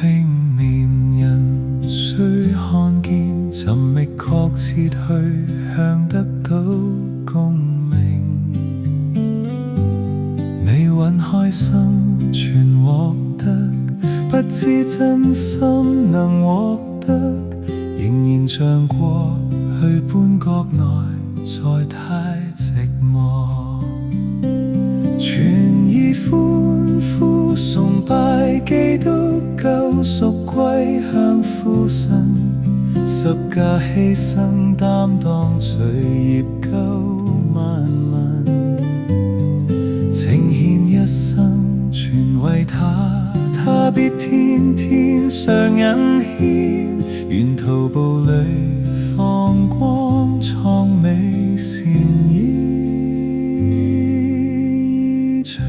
青年人需看見，尋覓確切去向得到共鳴。你允開心全獲得，不知真心能獲得，仍然像過去般國內再太寂寞。全意歡呼崇拜基督救贖歸向父神，十架犧牲擔當罪孽救萬民，呈獻一生全為他，他必天天常引牽，沿途步履放光創美善衣裳。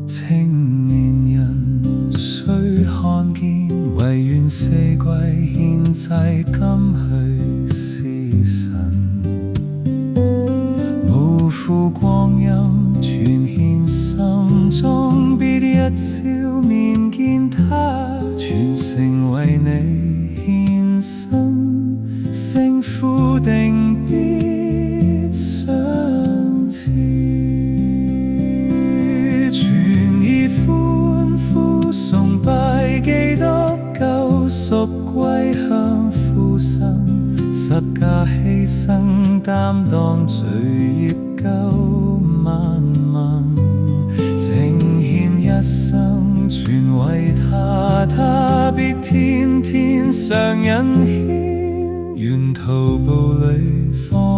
青年人需看見，唯願四季獻祭甘去司神，無負光陰全獻心中，必一朝面見他，全城為你獻身，勝負定必相似。崇拜基督救贖歸向父神，十架犧牲擔當罪孽救萬民，呈獻一生全為他，他必天天常引牽，沿途步履放